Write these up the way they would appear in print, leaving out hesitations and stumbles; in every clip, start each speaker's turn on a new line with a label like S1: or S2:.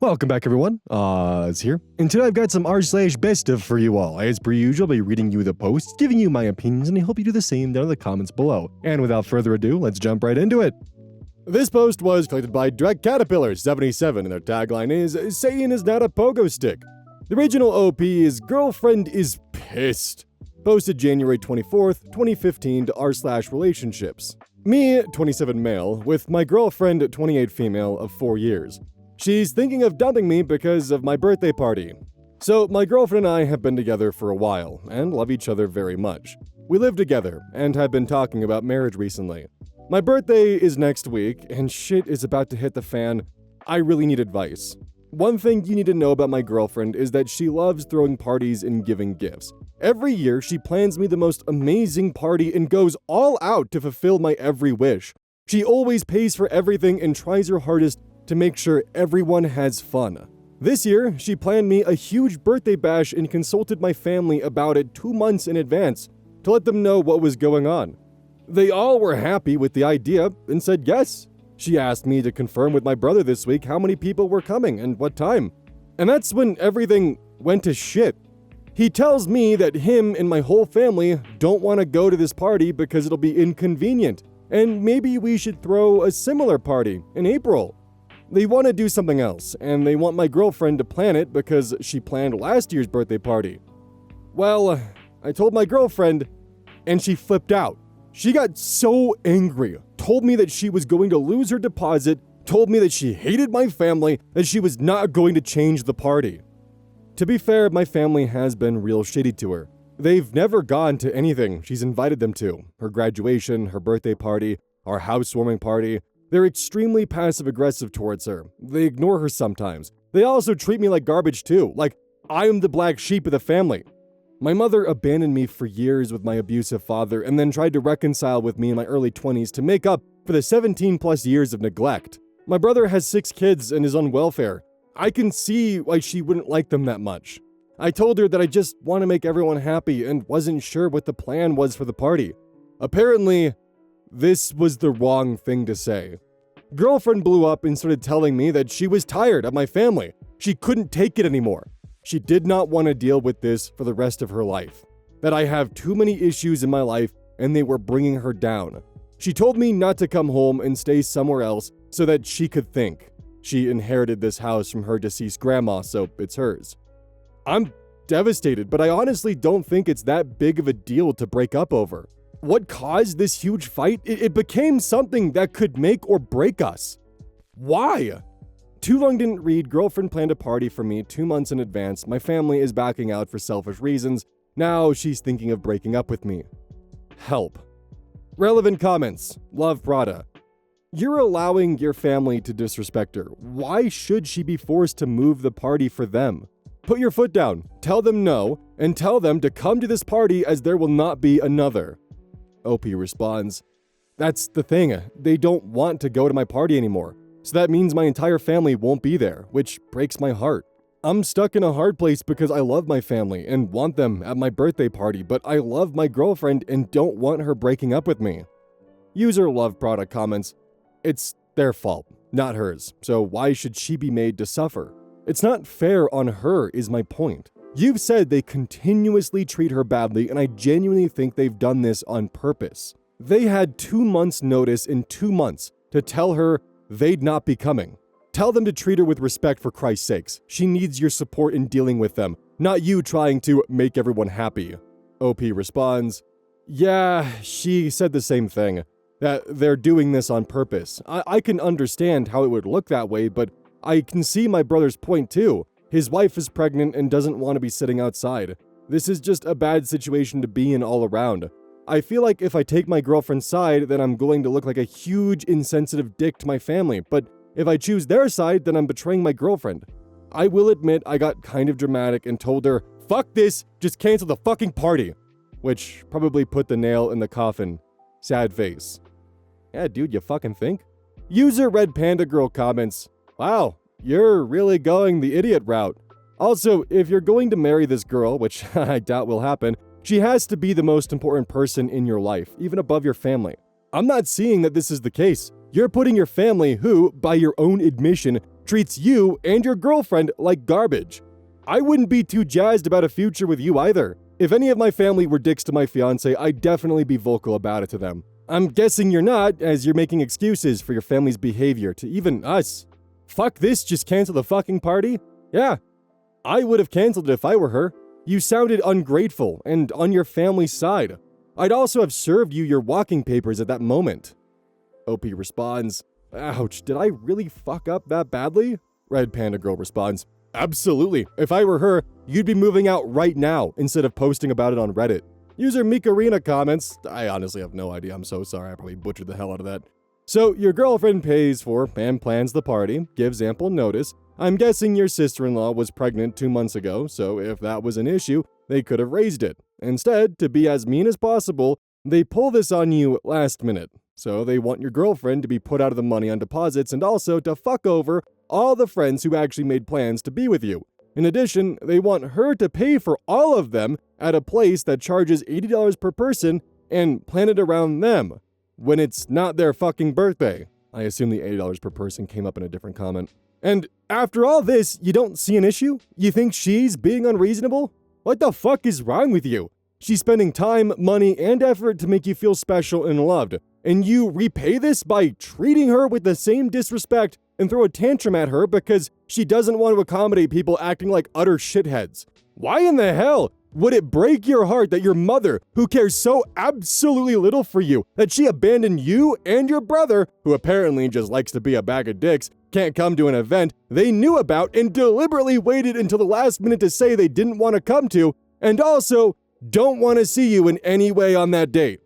S1: Welcome back, everyone. It's here. And today I've got some r/BestOf for you all. As per usual, I'll be reading you the posts, giving you my opinions, and I hope you do the same down in the comments below. And without further ado, let's jump right into it. This post was collected by Direct Caterpillar 77, and their tagline is, "Saying is not a pogo stick." The original OP is, "Girlfriend is pissed." Posted January 24th, 2015 to r/relationships. Me, 27 male, with my girlfriend, 28 female, of 4 years. She's thinking of dumping me because of my birthday party. So my girlfriend and I have been together for a while, and love each other very much. We live together, and have been talking about marriage recently. My birthday is next week, and shit is about to hit the fan. I really need advice. One thing you need to know about my girlfriend is that she loves throwing parties and giving gifts. Every year, she plans me the most amazing party and goes all out to fulfill my every wish. She always pays for everything and tries her hardest to make sure everyone has fun. This year, she planned me a huge birthday bash and consulted my family about it 2 months in advance to let them know what was going on. They all were happy with the idea and said yes. She asked me to confirm with my brother this week how many people were coming and what time. And that's when everything went to shit. He tells me that him and my whole family don't want to go to this party because it'll be inconvenient, and maybe we should throw a similar party in April. They want to do something else, and they want my girlfriend to plan it because she planned last year's birthday party. Well, I told my girlfriend, and she flipped out. She got so angry, told me that she was going to lose her deposit, told me that she hated my family, that she was not going to change the party. To be fair, my family has been real shitty to her. They've never gone to anything she's invited them to. Her graduation, her birthday party, our housewarming party. They're extremely passive-aggressive towards her. They ignore her sometimes. They also treat me like garbage too, like I'm the black sheep of the family. My mother abandoned me for years with my abusive father and then tried to reconcile with me in my early 20s to make up for the 17 plus years of neglect. My brother has 6 kids and is on welfare. I can see why she wouldn't like them that much. I told her that I just want to make everyone happy and wasn't sure what the plan was for the party. Apparently, this was the wrong thing to say. Girlfriend blew up and started telling me that she was tired of my family. She couldn't take it anymore. She did not want to deal with this for the rest of her life. That I have too many issues in my life and they were bringing her down. She told me not to come home and stay somewhere else so that she could think. She inherited this house from her deceased grandma, so it's hers. I'm devastated, but I honestly don't think it's that big of a deal to break up over. What caused this huge fight? It became something that could make or break us. Why? Too long didn't read. Girlfriend planned a party for me 2 months in advance. My family is backing out for selfish reasons. Now she's thinking of breaking up with me. Help. Relevant comments. Love Prada. You're allowing your family to disrespect her. Why should she be forced to move the party for them? Put your foot down. Tell them no, and tell them to come to this party as there will not be another. OP responds, "That's the thing. They don't want to go to my party anymore. So that means my entire family won't be there, which breaks my heart. I'm stuck in a hard place because I love my family and want them at my birthday party, but I love my girlfriend and don't want her breaking up with me." User Love Product comments, "It's their fault, not hers. So why should she be made to suffer? It's not fair on her is my point. You've said they continuously treat her badly, and I genuinely think they've done this on purpose. They had 2 months notice in 2 months to tell her they'd not be coming. Tell them to treat her with respect for Christ's sakes. She needs your support in dealing with them, not you trying to make everyone happy." OP responds, "Yeah, she said the same thing, that they're doing this on purpose. I can understand how it would look that way, but I can see my brother's point too. His wife is pregnant and doesn't want to be sitting outside. This is just a bad situation to be in all around. I feel like if I take my girlfriend's side, then I'm going to look like a huge insensitive dick to my family, but if I choose their side, then I'm betraying my girlfriend. I will admit I got kind of dramatic and told her, 'Fuck this, just cancel the fucking party,' which probably put the nail in the coffin. Sad face." Yeah, dude, you fucking think? User Red Panda Girl comments, "Wow, you're really going the idiot route. Also, if you're going to marry this girl, which I doubt will happen, she has to be the most important person in your life, even above your family. I'm not seeing that this is the case. You're putting your family, who, by your own admission, treats you and your girlfriend like garbage. I wouldn't be too jazzed about a future with you either. If any of my family were dicks to my fiance, I'd definitely be vocal about it to them. I'm guessing you're not, as you're making excuses for your family's behavior to even us. Fuck this, just cancel the fucking party? Yeah, I would have canceled it if I were her. You sounded ungrateful and on your family's side. I'd also have served you your walking papers at that moment. OP responds, ouch, did I really fuck up that badly? Red Panda Girl responds, absolutely. If I were her, you'd be moving out right now instead of posting about it on Reddit. User Mikarina comments, I honestly have no idea, I'm so sorry, I probably butchered the hell out of that. So your girlfriend pays for and plans the party, gives ample notice. I'm guessing your sister-in-law was pregnant 2 months ago, so if that was an issue, they could have raised it. Instead, to be as mean as possible, they pull this on you last minute. So they want your girlfriend to be put out of the money on deposits and also to fuck over all the friends who actually made plans to be with you. In addition, they want her to pay for all of them at a place that charges $80 per person and plan it around them when it's not their fucking birthday. I assume the $80 per person came up in a different comment. And after all this, you don't see an issue? You think she's being unreasonable? What the fuck is wrong with you? She's spending time, money, and effort to make you feel special and loved. And you repay this by treating her with the same disrespect and throw a tantrum at her because she doesn't want to accommodate people acting like utter shitheads. Why in the hell would it break your heart that your mother, who cares so absolutely little for you, that she abandoned you and your brother, who apparently just likes to be a bag of dicks, can't come to an event they knew about and deliberately waited until the last minute to say they didn't want to come to, and also don't want to see you in any way on that date?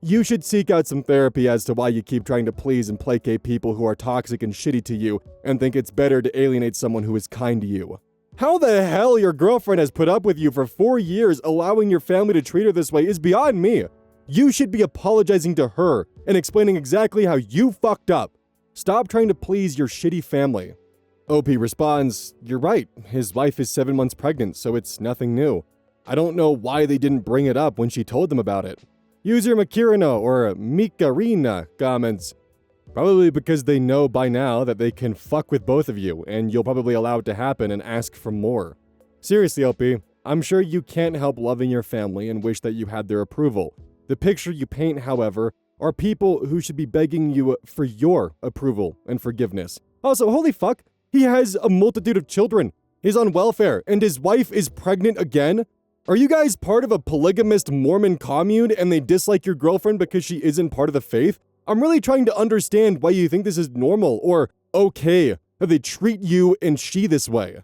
S1: You should seek out some therapy as to why you keep trying to please and placate people who are toxic and shitty to you and think it's better to alienate someone who is kind to you. How the hell your girlfriend has put up with you for 4 years allowing your family to treat her this way is beyond me. You should be apologizing to her and explaining exactly how you fucked up. Stop trying to please your shitty family. OP responds, you're right, his wife is 7 months pregnant, so it's nothing new. I don't know why they didn't bring it up when she told them about it. User Makirina or Mikarina comments, probably because they know by now that they can fuck with both of you and you'll probably allow it to happen and ask for more. Seriously, OP, I'm sure you can't help loving your family and wish that you had their approval. The picture you paint, however, are people who should be begging you for your approval and forgiveness. Also, holy fuck, he has a multitude of children. He's on welfare and his wife is pregnant again? Are you guys part of a polygamist Mormon commune and they dislike your girlfriend because she isn't part of the faith? I'm really trying to understand why you think this is normal or okay that they treat you and she this way.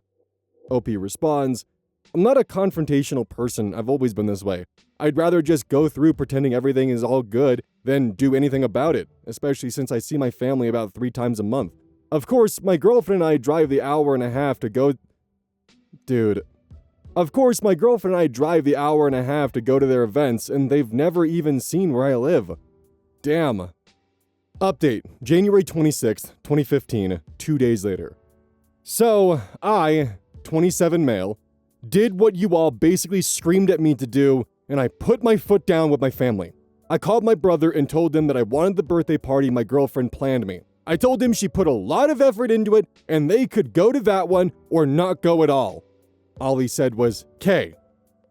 S1: OP responds, I'm not a confrontational person, I've always been this way. I'd rather just go through pretending everything is all good than do anything about it, especially since I see my family about 3 times a month. Of course, my girlfriend and I drive the hour and a half to go... Of course, my girlfriend and I drive the hour and a half to go to their events, and they've never even seen where I live. Damn. Update, January 26th, 2015, 2 days later. So, I, 27 male, did what you all basically screamed at me to do, and I put my foot down with my family. I called my brother and told him that I wanted the birthday party my girlfriend planned me. I told him she put a lot of effort into it, and they could go to that one or not go at all. All he said was, K.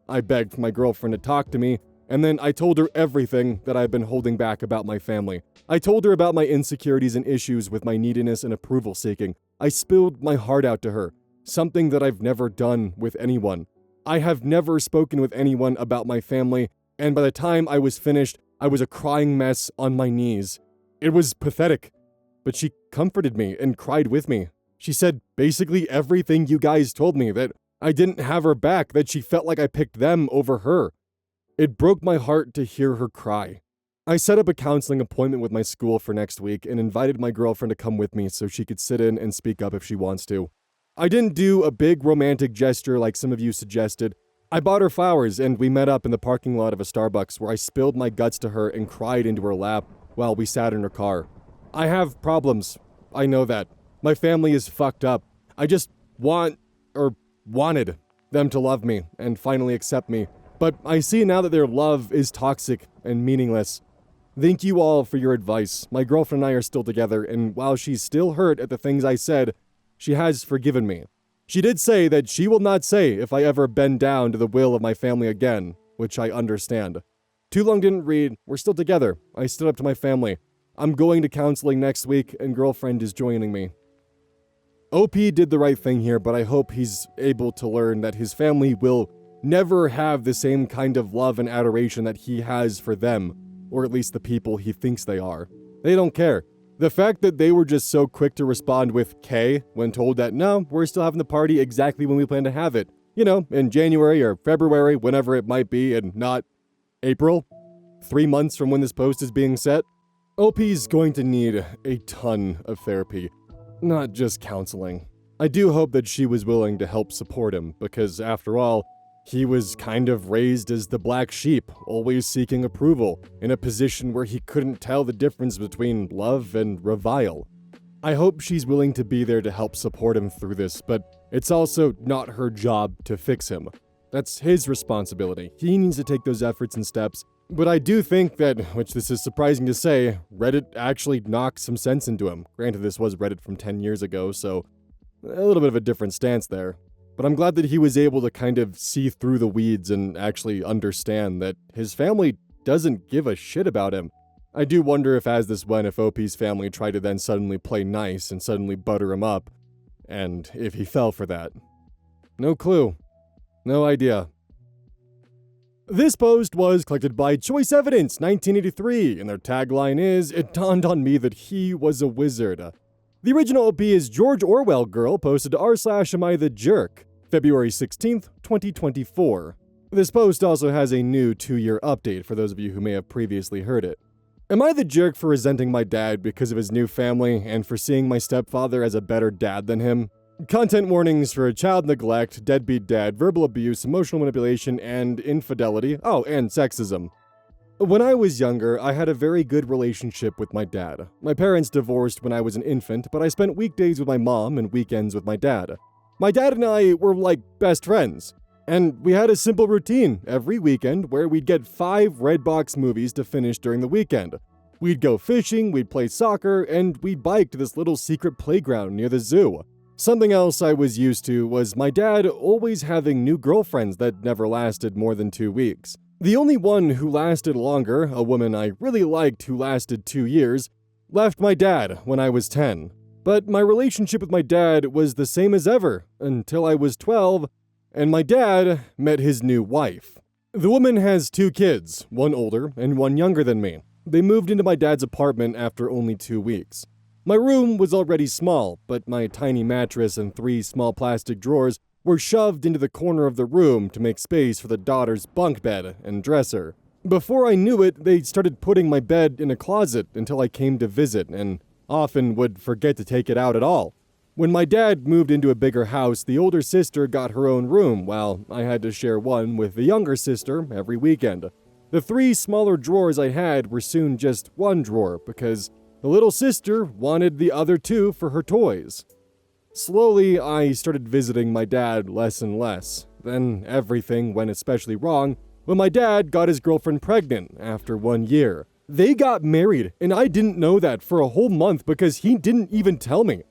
S1: I begged for my girlfriend to talk to me, and then I told her everything that I've been holding back about my family. I told her about my insecurities and issues with my neediness and approval seeking. I spilled my heart out to her, something that I've never done with anyone. I have never spoken with anyone about my family, and by the time I was finished, I was a crying mess on my knees. It was pathetic, but she comforted me and cried with me. She said basically everything you guys told me, that I didn't have her back, that she felt like I picked them over her. It broke my heart to hear her cry. I set up a counseling appointment with my school for next week and invited my girlfriend to come with me so she could sit in and speak up if she wants to. I didn't do a big romantic gesture like some of you suggested. I bought her flowers and we met up in the parking lot of a Starbucks where I spilled my guts to her and cried into her lap while we sat in her car. I have problems. I know that. My family is fucked up. I just wanted them to love me and finally accept me. But I see now that their love is toxic and meaningless. Thank you all for your advice. My girlfriend and I are still together, and while she's still hurt at the things I said, She has forgiven me. She did say that she will not say if I ever bend down to the will of my family again, which I understand. Too long didn't read. We're still together. I stood up to my family. I'm going to counseling next week, and girlfriend is joining me. OP did the right thing here, but I hope he's able to learn that his family will never have the same kind of love and adoration that he has for them, or at least the people he thinks they are. They don't care. The fact that they were just so quick to respond with K when told that, no, we're still having the party exactly when we plan to have it. You know, in January or February, whenever it might be, and not April, 3 months from when this post is being set. OP's going to need a ton of therapy, not just counseling. I do hope that she was willing to help support him, because after all, he was kind of raised as the black sheep, always seeking approval, in a position where he couldn't tell the difference between love and revile. I hope she's willing to be there to help support him through this, but it's also not her job to fix him. That's his responsibility. He needs to take those efforts and steps. But I do think that, which this is surprising to say, Reddit actually knocked some sense into him. Granted, this was Reddit from 10 years ago, so a little bit of a different stance there. But I'm glad that he was able to kind of see through the weeds and actually understand that his family doesn't give a shit about him. I do wonder if as this went, if OP's family tried to then suddenly play nice and suddenly butter him up, and if he fell for that. No clue. No idea. This post was collected by Choice Evidence 1983, and their tagline is, "It dawned on me that he was a wizard." The original OP is George Orwell Girl, posted to r/am I the jerk, February 16th, 2024. This post also has a new 2-year update for those of you who may have previously heard it. Am I the jerk for resenting my dad because of his new family and for seeing my stepfather as a better dad than him? Content warnings for child neglect, deadbeat dad, verbal abuse, emotional manipulation, and infidelity. Oh, and sexism. When I was younger, I had a very good relationship with my dad. My parents divorced when I was an infant, but I spent weekdays with my mom and weekends with my dad. My dad and I were like best friends. And we had a simple routine every weekend where we'd get 5 Redbox movies to finish during the weekend. We'd go fishing, we'd play soccer, and we'd bike to this little secret playground near the zoo. Something else I was used to was my dad always having new girlfriends that never lasted more than 2 weeks. The only one who lasted longer, a woman I really liked who lasted 2 years, left my dad when I was 10. But my relationship with my dad was the same as ever until I was 12, and my dad met his new wife. The woman has 2 kids, one older and one younger than me. They moved into my dad's apartment after only 2 weeks. My room was already small, but my tiny mattress and 3 small plastic drawers were shoved into the corner of the room to make space for the daughter's bunk bed and dresser. Before I knew it, they started putting my bed in a closet until I came to visit, and often would forget to take it out at all. When my dad moved into a bigger house, the older sister got her own room, while I had to share one with the younger sister every weekend. The 3 smaller drawers I had were soon just 1 drawer, because the little sister wanted the other 2 for her toys. Slowly, I started visiting my dad less and less. Then everything went especially wrong when my dad got his girlfriend pregnant after 1 year. They got married, and I didn't know that for a whole month because he didn't even tell me.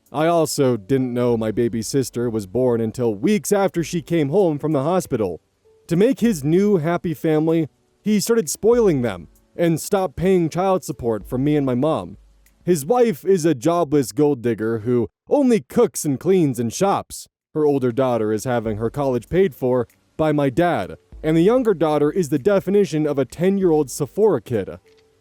S1: I also didn't know my baby sister was born until weeks after she came home from the hospital. To make his new happy family, he started spoiling them and stopped paying child support from me and my mom. His wife is a jobless gold digger who only cooks and cleans and shops. Her older daughter is having her college paid for by my dad, and the younger daughter is the definition of a 10-year-old Sephora kid.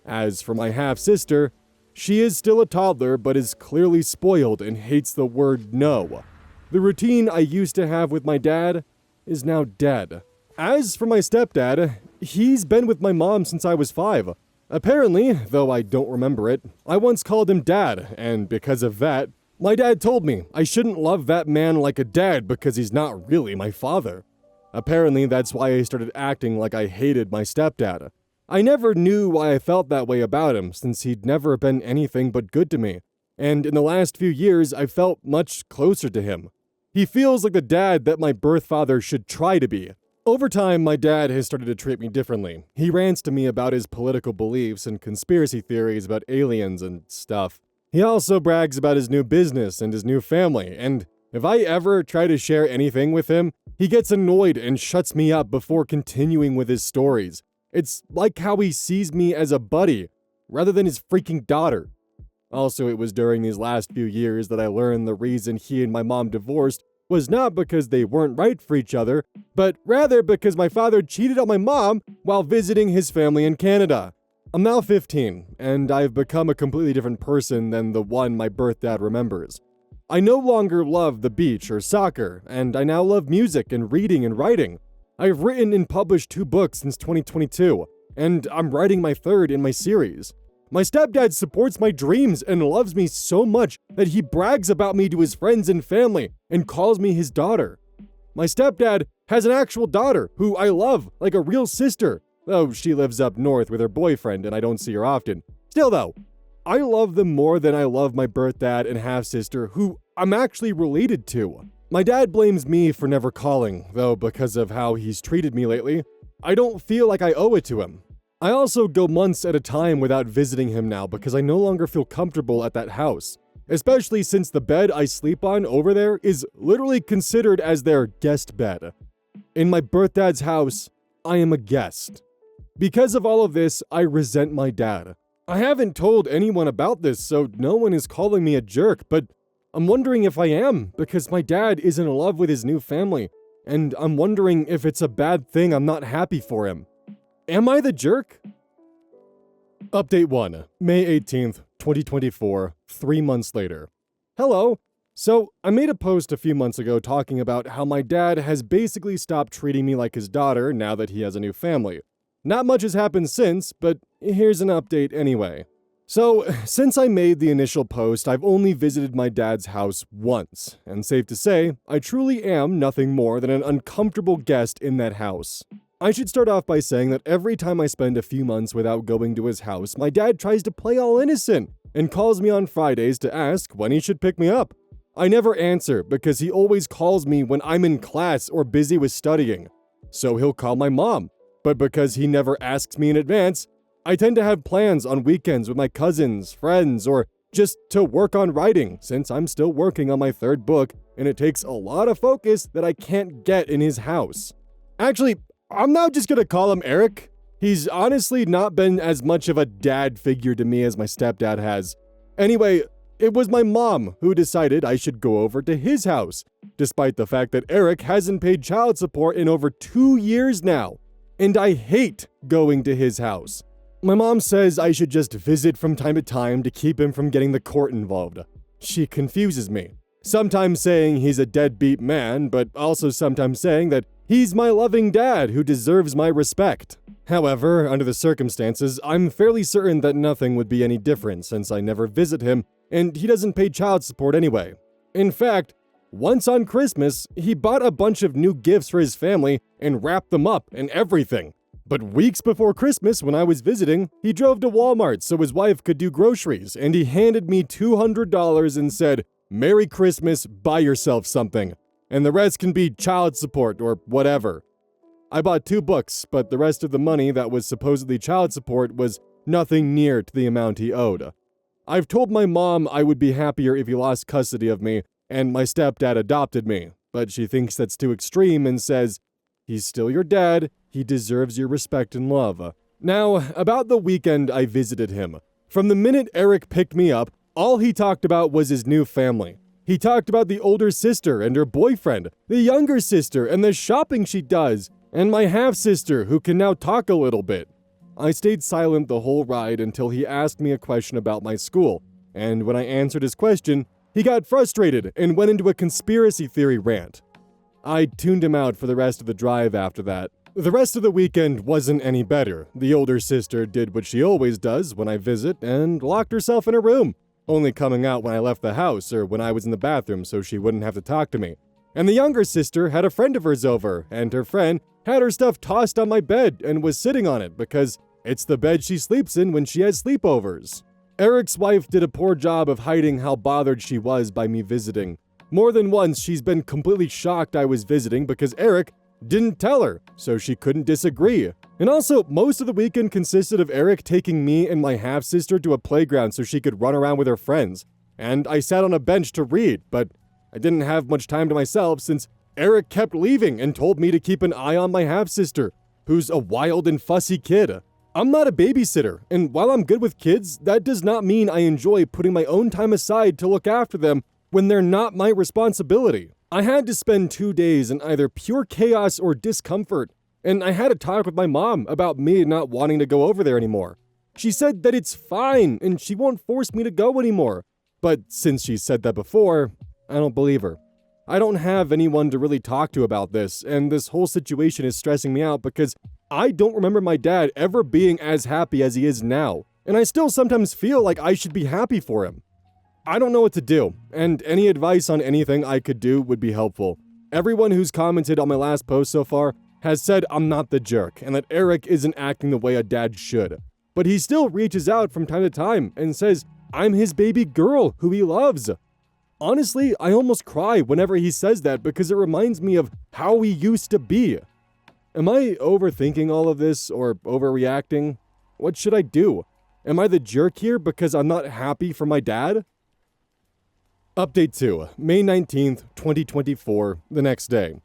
S1: As for my half-sister, she is still a toddler but is clearly spoiled and hates the word no. The routine I used to have with my dad is now dead. As for my stepdad, he's been with my mom since I was 5. Apparently, though I don't remember it, I once called him dad, and because of that, my dad told me I shouldn't love that man like a dad because he's not really my father. Apparently, that's why I started acting like I hated my stepdad. I never knew why I felt that way about him, since he'd never been anything but good to me. And in the last few years, I felt much closer to him. He feels like the dad that my birth father should try to be. Over time, my dad has started to treat me differently. He rants to me about his political beliefs and conspiracy theories about aliens and stuff. He also brags about his new business and his new family, and if I ever try to share anything with him, he gets annoyed and shuts me up before continuing with his stories. It's like how he sees me as a buddy, rather than his freaking daughter. Also, it was during these last few years that I learned the reason he and my mom divorced was not because they weren't right for each other, but rather because my father cheated on my mom while visiting his family in Canada. I'm now 15, and I've become a completely different person than the one my birth dad remembers. I no longer love the beach or soccer, and I now love music and reading and writing. I've written and published 2 books since 2022, and I'm writing my 3rd in my series. My stepdad supports my dreams and loves me so much that he brags about me to his friends and family and calls me his daughter. My stepdad has an actual daughter who I love like a real sister, though she lives up north with her boyfriend and I don't see her often. Still though, I love them more than I love my birth dad and half-sister, who I'm actually related to. My dad blames me for never calling, though because of how he's treated me lately, I don't feel like I owe it to him. I also go months at a time without visiting him now because I no longer feel comfortable at that house, especially since the bed I sleep on over there is literally considered as their guest bed. In my birth dad's house, I am a guest. Because of all of this, I resent my dad. I haven't told anyone about this, so no one is calling me a jerk, but I'm wondering if I am, because my dad is in love with his new family, and I'm wondering if it's a bad thing I'm not happy for him. Am I the jerk? Update 1, May 18th, 2024, 3 months later. Hello! So, I made a post a few months ago talking about how my dad has basically stopped treating me like his daughter now that he has a new family. Not much has happened since, but here's an update anyway. So, since I made the initial post, I've only visited my dad's house once, and safe to say, I truly am nothing more than an uncomfortable guest in that house. I should start off by saying that every time I spend a few months without going to his house, my dad tries to play all innocent and calls me on Fridays to ask when he should pick me up. I never answer because he always calls me when I'm in class or busy with studying. So he'll call my mom, but because he never asks me in advance, I tend to have plans on weekends with my cousins, friends, or just to work on writing since I'm still working on my 3rd book and it takes a lot of focus that I can't get in his house. Actually, I'm now just gonna call him Eric. He's honestly not been as much of a dad figure to me as my stepdad has. Anyway, it was my mom who decided I should go over to his house, despite the fact that Eric hasn't paid child support in over 2 years now. And I hate going to his house. My mom says I should just visit from time to time to keep him from getting the court involved. She confuses me, sometimes saying he's a deadbeat man, but also sometimes saying that he's my loving dad who deserves my respect. However, under the circumstances, I'm fairly certain that nothing would be any different since I never visit him and he doesn't pay child support anyway. In fact, once on Christmas, he bought a bunch of new gifts for his family and wrapped them up and everything. But weeks before Christmas, when I was visiting, he drove to Walmart so his wife could do groceries, and he handed me $200 and said, "Merry Christmas, buy yourself something, and the rest can be child support or whatever." I bought 2 books, but the rest of the money that was supposedly child support was nothing near to the amount he owed. I've told my mom I would be happier if he lost custody of me, and my stepdad adopted me, but she thinks that's too extreme and says, "He's still your dad, he deserves your respect and love." Now, about the weekend I visited him. From the minute Eric picked me up, all he talked about was his new family. He talked about the older sister and her boyfriend, the younger sister and the shopping she does, and my half-sister who can now talk a little bit. I stayed silent the whole ride until he asked me a question about my school, and when I answered his question, he got frustrated and went into a conspiracy theory rant. I tuned him out for the rest of the drive after that. The rest of the weekend wasn't any better. The older sister did what she always does when I visit and locked herself in her room, only coming out when I left the house or when I was in the bathroom so she wouldn't have to talk to me. And the younger sister had a friend of hers over, and her friend had her stuff tossed on my bed and was sitting on it because it's the bed she sleeps in when she has sleepovers. Eric's wife did a poor job of hiding how bothered she was by me visiting. More than once, she's been completely shocked I was visiting because Eric Didn't tell her, so she couldn't disagree. And also, most of the weekend consisted of Eric taking me and my half-sister to a playground so she could run around with her friends. And I sat on a bench to read, but I didn't have much time to myself since Eric kept leaving and told me to keep an eye on my half-sister, who's a wild and fussy kid. I'm not a babysitter, and while I'm good with kids, that does not mean I enjoy putting my own time aside to look after them when they're not my responsibility. I had to spend 2 days in either pure chaos or discomfort, and I had a talk with my mom about me not wanting to go over there anymore. She said that it's fine and she won't force me to go anymore, but since she said that before, I don't believe her. I don't have anyone to really talk to about this, and this whole situation is stressing me out because I don't remember my dad ever being as happy as he is now, and I still sometimes feel like I should be happy for him. I don't know what to do, and any advice on anything I could do would be helpful. Everyone who's commented on my last post so far has said I'm not the jerk, and that Eric isn't acting the way a dad should. But he still reaches out from time to time and says I'm his baby girl who he loves. Honestly, I almost cry whenever he says that because it reminds me of how we used to be. Am I overthinking all of this or overreacting? What should I do? Am I the jerk here because I'm not happy for my dad? Update 2, May 19th, 2024, the next day.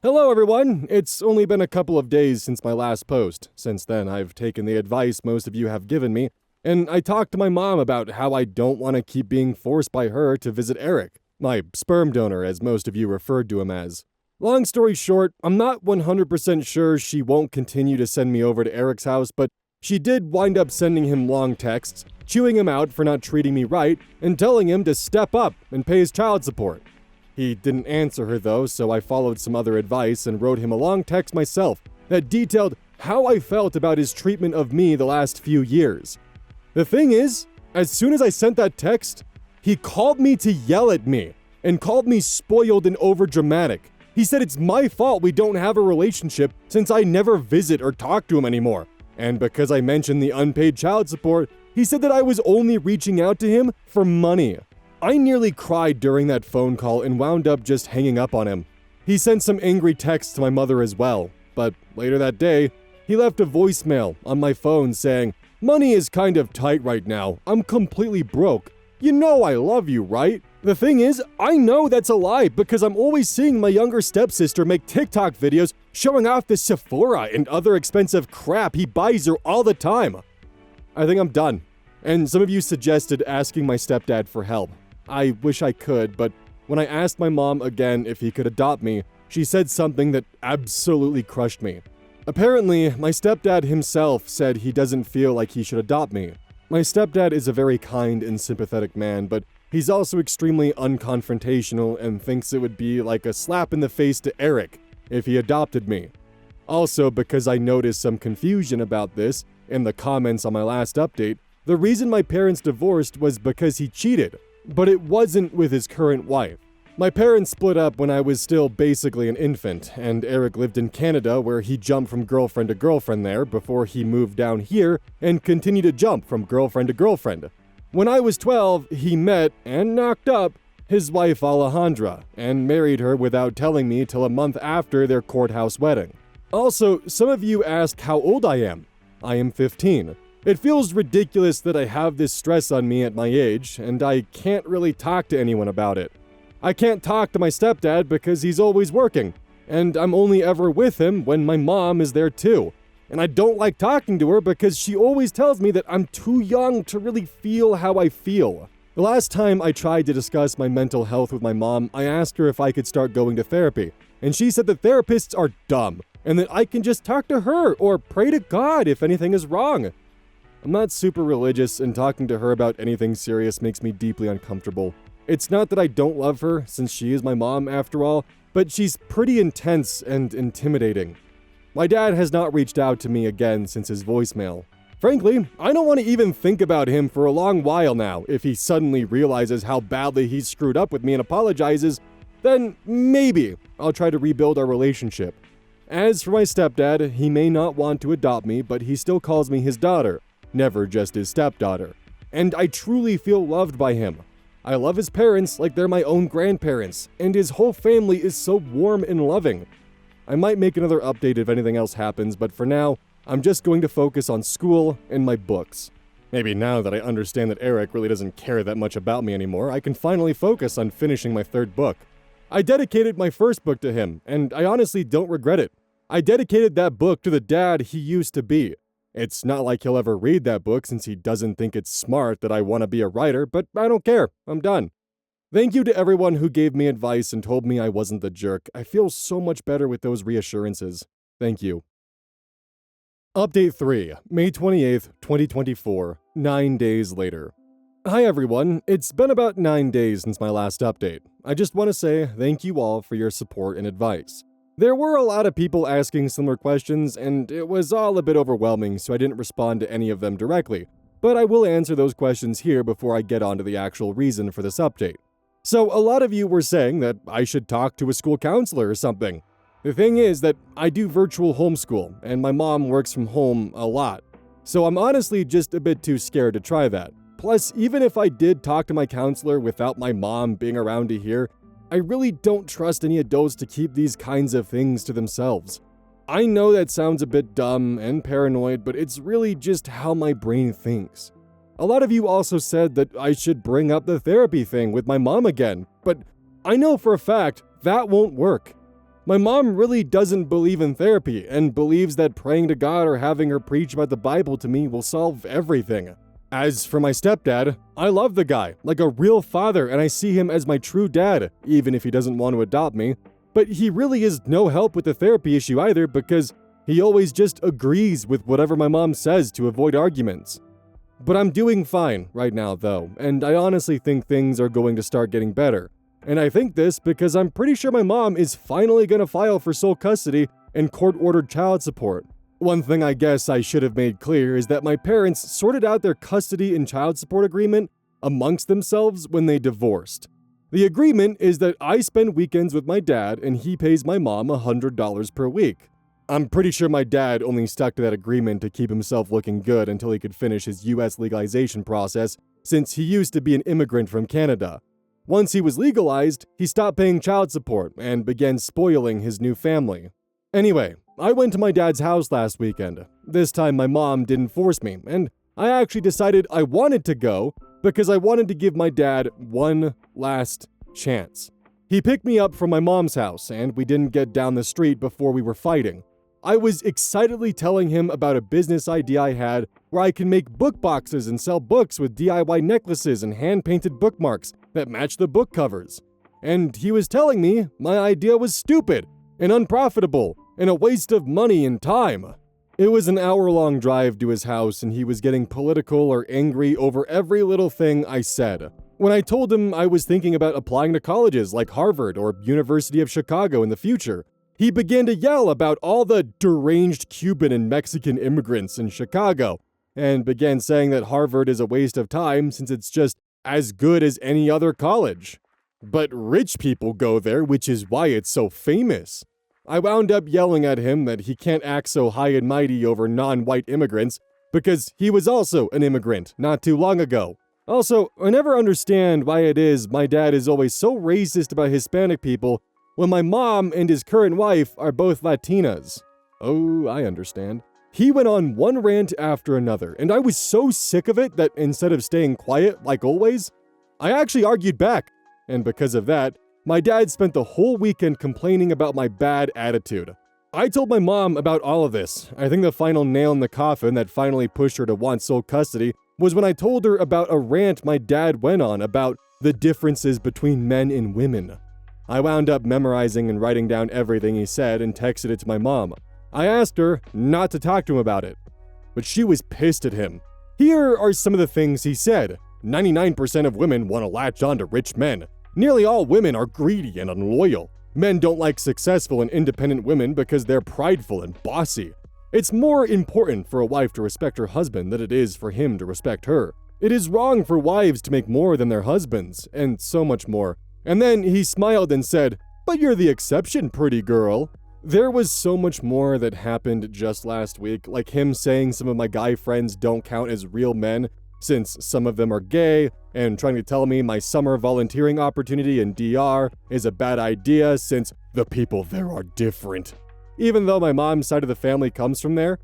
S1: Hello everyone! It's only been a couple of days since my last post. Since then, I've taken the advice most of you have given me, and I talked to my mom about how I don't want to keep being forced by her to visit Eric, my sperm donor as most of you referred to him as. Long story short, I'm not 100% sure she won't continue to send me over to Eric's house, but she did wind up sending him long texts, chewing him out for not treating me right, and telling him to step up and pay his child support. He didn't answer her though, so I followed some other advice and wrote him a long text myself that detailed how I felt about his treatment of me the last few years. The thing is, as soon as I sent that text, he called me to yell at me and called me spoiled and overdramatic. He said it's my fault we don't have a relationship since I never visit or talk to him anymore. And because I mentioned the unpaid child support, he said that I was only reaching out to him for money. I nearly cried during that phone call and wound up just hanging up on him. He sent some angry texts to my mother as well, but later that day, he left a voicemail on my phone saying, "Money is kind of tight right now. I'm completely broke. You know I love you, right?" The thing is, I know that's a lie because I'm always seeing my younger stepsister make TikTok videos showing off the Sephora and other expensive crap he buys her all the time. I think I'm done. And some of you suggested asking my stepdad for help. I wish I could, but when I asked my mom again if he could adopt me, she said something that absolutely crushed me. Apparently, my stepdad himself said he doesn't feel like he should adopt me. My stepdad is a very kind and sympathetic man, but he's also extremely unconfrontational and thinks it would be like a slap in the face to Eric if he adopted me. Also, because I noticed some confusion about this in the comments on my last update, the reason my parents divorced was because he cheated, but it wasn't with his current wife. My parents split up when I was still basically an infant, and Eric lived in Canada where he jumped from girlfriend to girlfriend there before he moved down here and continued to jump from girlfriend to girlfriend. When I was 12, he met, and knocked up, his wife Alejandra, and married her without telling me till a month after their courthouse wedding. Also, some of you asked how old I am. I am 15. It feels ridiculous that I have this stress on me at my age, and I can't really talk to anyone about it. I can't talk to my stepdad because he's always working, and I'm only ever with him when my mom is there too. And I don't like talking to her because she always tells me that I'm too young to really feel how I feel. The last time I tried to discuss my mental health with my mom, I asked her if I could start going to therapy, and she said that therapists are dumb, and that I can just talk to her or pray to God if anything is wrong. I'm not super religious, and talking to her about anything serious makes me deeply uncomfortable. It's not that I don't love her, since she is my mom after all, but she's pretty intense and intimidating. My dad has not reached out to me again since his voicemail. Frankly, I don't want to even think about him for a long while now. If he suddenly realizes how badly he's screwed up with me and apologizes, then maybe I'll try to rebuild our relationship. As for my stepdad, he may not want to adopt me, but he still calls me his daughter, never just his stepdaughter. And I truly feel loved by him. I love his parents like they're my own grandparents, and his whole family is so warm and loving. I might make another update if anything else happens, but for now, I'm just going to focus on school and my books. Maybe now that I understand that Eric really doesn't care that much about me anymore, I can finally focus on finishing my 3rd book. I dedicated my 1st book to him, and I honestly don't regret it. I dedicated that book to the dad he used to be. It's not like he'll ever read that book since he doesn't think it's smart that I want to be a writer, but I don't care. I'm done. Thank you to everyone who gave me advice and told me I wasn't the jerk. I feel so much better with those reassurances. Thank you. Update 3, May 28th, 2024, 9 days later. Hi everyone, it's been about 9 days since my last update. I just want to say thank you all for your support and advice. There were a lot of people asking similar questions, and it was all a bit overwhelming, so I didn't respond to any of them directly, but I will answer those questions here before I get on to the actual reason for this update. So a lot of you were saying that I should talk to a school counselor or something. The thing is that I do virtual homeschool, and my mom works from home a lot. So I'm honestly just a bit too scared to try that. Plus, even if I did talk to my counselor without my mom being around to hear, I really don't trust any adults to keep these kinds of things to themselves. I know that sounds a bit dumb and paranoid, but it's really just how my brain thinks. A lot of you also said that I should bring up the therapy thing with my mom again, but I know for a fact that won't work. My mom really doesn't believe in therapy and believes that praying to God or having her preach about the Bible to me will solve everything. As for my stepdad, I love the guy, like a real father, and I see him as my true dad, even if he doesn't want to adopt me. But he really is no help with the therapy issue either because he always just agrees with whatever my mom says to avoid arguments. But I'm doing fine right now though, and I honestly think things are going to start getting better. And I think this because I'm pretty sure my mom is finally going to file for sole custody and court-ordered child support. One thing I guess I should have made clear is that my parents sorted out their custody and child support agreement amongst themselves when they divorced. The agreement is that I spend weekends with my dad and he pays my mom $100 per week. I'm pretty sure my dad only stuck to that agreement to keep himself looking good until he could finish his US legalization process, since he used to be an immigrant from Canada. Once he was legalized, he stopped paying child support and began spoiling his new family. Anyway, I went to my dad's house last weekend. This time my mom didn't force me, and I actually decided I wanted to go because I wanted to give my dad one last chance. He picked me up from my mom's house, and we didn't get down the street before we were fighting. I was excitedly telling him about a business idea I had where I can make book boxes and sell books with DIY necklaces and hand-painted bookmarks that match the book covers. And he was telling me my idea was stupid and unprofitable and a waste of money and time. It was an hour-long drive to his house, and he was getting political or angry over every little thing I said. When I told him I was thinking about applying to colleges like Harvard or University of Chicago in the future, he began to yell about all the deranged Cuban and Mexican immigrants in Chicago, and began saying that Harvard is a waste of time since it's just as good as any other college. But rich people go there, which is why it's so famous. I wound up yelling at him that he can't act so high and mighty over non-white immigrants because he was also an immigrant not too long ago. Also, I never understand why it is my dad is always so racist about Hispanic people when my mom and his current wife are both Latinas. Oh, I understand. He went on one rant after another, and I was so sick of it that instead of staying quiet like always, I actually argued back. And because of that, my dad spent the whole weekend complaining about my bad attitude. I told my mom about all of this. I think the final nail in the coffin that finally pushed her to want sole custody was when I told her about a rant my dad went on about the differences between men and women. I wound up memorizing and writing down everything he said and texted it to my mom. I asked her not to talk to him about it, but she was pissed at him. Here are some of the things he said. 99% of women want to latch on to rich men. Nearly all women are greedy and unloyal. Men don't like successful and independent women because they're prideful and bossy. It's more important for a wife to respect her husband than it is for him to respect her. It is wrong for wives to make more than their husbands, and so much more. And then he smiled and said, "But you're the exception, pretty girl." There was so much more that happened just last week, like him saying some of my guy friends don't count as real men since some of them are gay, and trying to tell me my summer volunteering opportunity in DR is a bad idea since the people there are different. even though my mom's side of the family comes from there.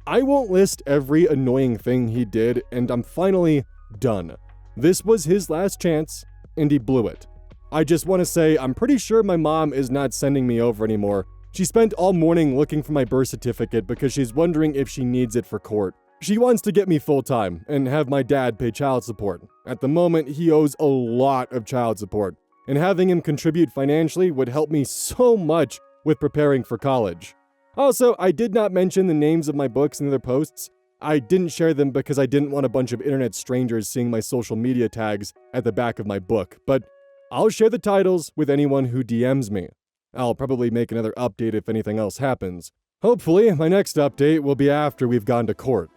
S1: I won't list every annoying thing he did, and I'm finally done. This was his last chance, and he blew it. I just want to say I'm pretty sure my mom is not sending me over anymore. She spent all morning looking for my birth certificate because she's wondering if she needs it for court. She wants to get me full-time and have my dad pay child support. At the moment, he owes a lot of child support, and having him contribute financially would help me so much with preparing for college. Also, I did not mention the names of my books in other posts. I didn't share them because I didn't want a bunch of internet strangers seeing my social media tags at the back of my book, but I'll share the titles with anyone who DMs me. I'll probably make another update if anything else happens. Hopefully, my next update will be after we've gone to court.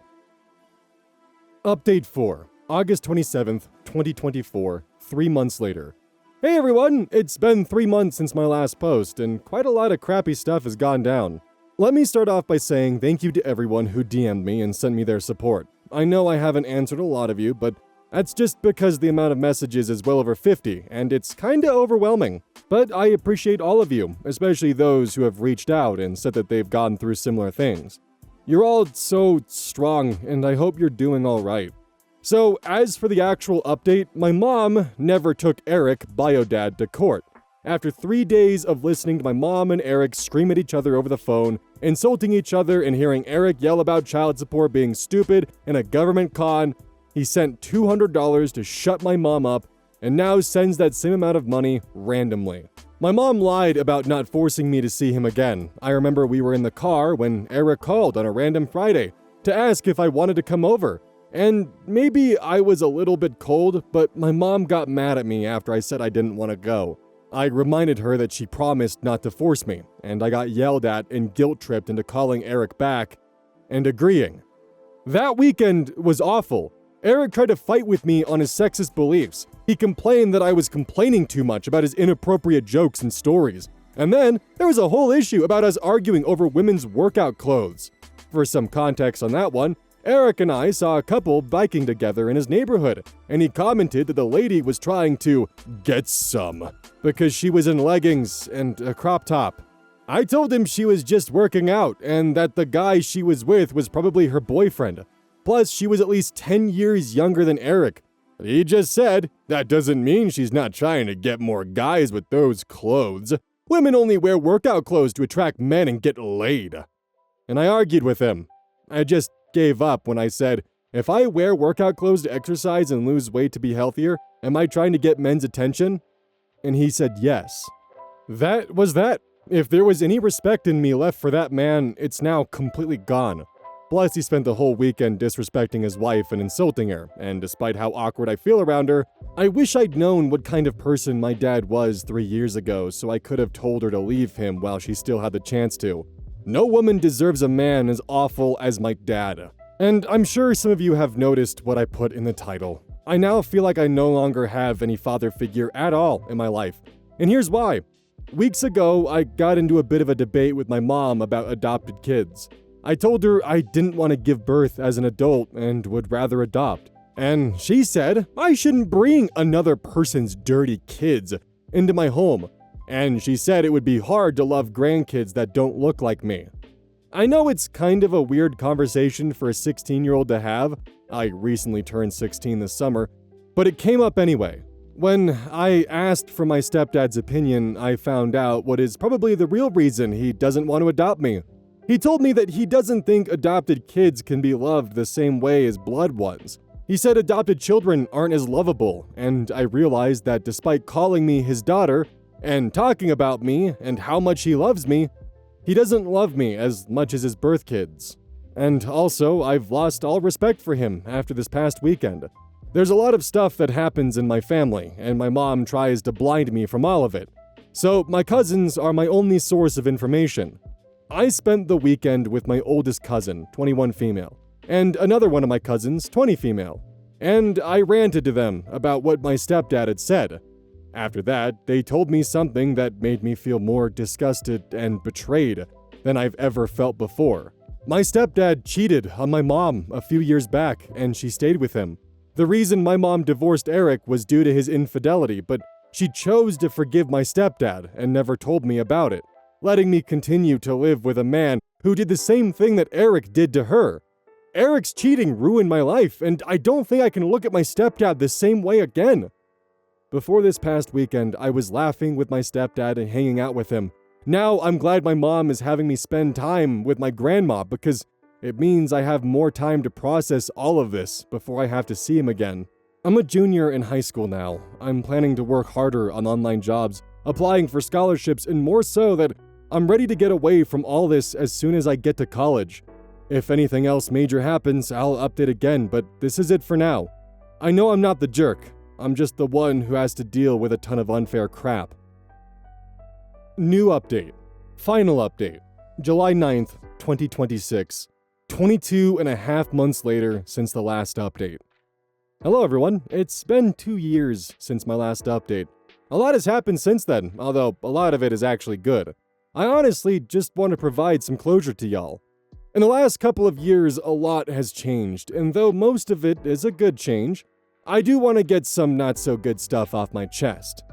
S1: Update 4, August 27th, 2024, 3 months later. Hey everyone, it's been 3 months since my last post, and quite a lot of crappy stuff has gone down. Let me start off by saying thank you to everyone who DM'd me and sent me their support. I know I haven't answered a lot of you, but that's just because the amount of messages is well over 50, and it's kinda overwhelming. But I appreciate all of you, especially those who have reached out and said that they've gone through similar things. You're all so strong, and I hope you're doing alright. So, as for the actual update, my mom never took Eric, Biodad, to court. After 3 days of listening to my mom and Eric scream at each other over the phone, insulting each other, and hearing Eric yell about child support being stupid and a government con, he sent $200 to shut my mom up, and now sends that same amount of money randomly. My mom lied about not forcing me to see him again. I remember we were in the car when Eric called on a random Friday to ask if I wanted to come over. And maybe I was a little bit cold, but my mom got mad at me after I said I didn't want to go. I reminded her that she promised not to force me, and I got yelled at and guilt-tripped into calling Eric back and agreeing. That weekend was awful. Eric tried to fight with me on his sexist beliefs. He complained that I was complaining too much about his inappropriate jokes and stories. And then there was a whole issue about us arguing over women's workout clothes. For some context on that one, Eric and I saw a couple biking together in his neighborhood, and he commented that the lady was trying to get some because she was in leggings and a crop top. I told him she was just working out and that the guy she was with was probably her boyfriend. Plus, she was at least 10 years younger than Eric. He just said, that doesn't mean she's not trying to get more guys with those clothes. Women only wear workout clothes to attract men and get laid. And I argued with him. I just gave up when I said, if I wear workout clothes to exercise and lose weight to be healthier, am I trying to get men's attention? And he said yes. That was that. If there was any respect in me left for that man, it's now completely gone. Plus, he spent the whole weekend disrespecting his wife and insulting her, and despite how awkward I feel around her, I wish I'd known what kind of person my dad was 3 years ago so I could have told her to leave him while she still had the chance to. No woman deserves a man as awful as my dad. And I'm sure some of you have noticed what I put in the title. I now feel like I no longer have any father figure at all in my life. And here's why. Weeks ago, I got into a bit of a debate with my mom about adopted kids. I told her I didn't want to give birth as an adult and would rather adopt. And she said I shouldn't bring another person's dirty kids into my home. And she said it would be hard to love grandkids that don't look like me. I know it's kind of a weird conversation for a 16-year-old to have. I recently turned 16 this summer, but it came up anyway. When I asked for my stepdad's opinion, I found out what is probably the real reason he doesn't want to adopt me. He told me that he doesn't think adopted kids can be loved the same way as blood ones. He said adopted children aren't as lovable, and I realized that despite calling me his daughter, and talking about me and how much he loves me, he doesn't love me as much as his birth kids. And also, I've lost all respect for him after this past weekend. There's a lot of stuff that happens in my family, and my mom tries to blind me from all of it. So my cousins are my only source of information. I spent the weekend with my oldest cousin, 21 female, and another one of my cousins, 20 female. And I ranted to them about what my stepdad had said. After that, they told me something that made me feel more disgusted and betrayed than I've ever felt before. My stepdad cheated on my mom a few years back, and she stayed with him. The reason my mom divorced Eric was due to his infidelity, but she chose to forgive my stepdad and never told me about it. letting me continue to live with a man who did the same thing that Eric did to her. Eric's cheating ruined my life, and I don't think I can look at my stepdad the same way again. Before this past weekend, I was laughing with my stepdad and hanging out with him. Now I'm glad my mom is having me spend time with my grandma because it means I have more time to process all of this before I have to see him again. I'm a junior in high school now. I'm planning to work harder on online jobs, applying for scholarships, and more so that I'm ready to get away from all this as soon as I get to college. If anything else major happens, I'll update again, but this is it for now. I know I'm not the jerk. I'm just the one who has to deal with a ton of unfair crap. New update. Final update. July 9th, 2026. 22 and a half months later since the last update. Hello everyone, it's been 2 years since my last update. A lot has happened since then, although a lot of it is actually good. I honestly just want to provide some closure to y'all. In the last couple of years, a lot has changed, and though most of it is a good change, I do want to get some not-so-good stuff off my chest.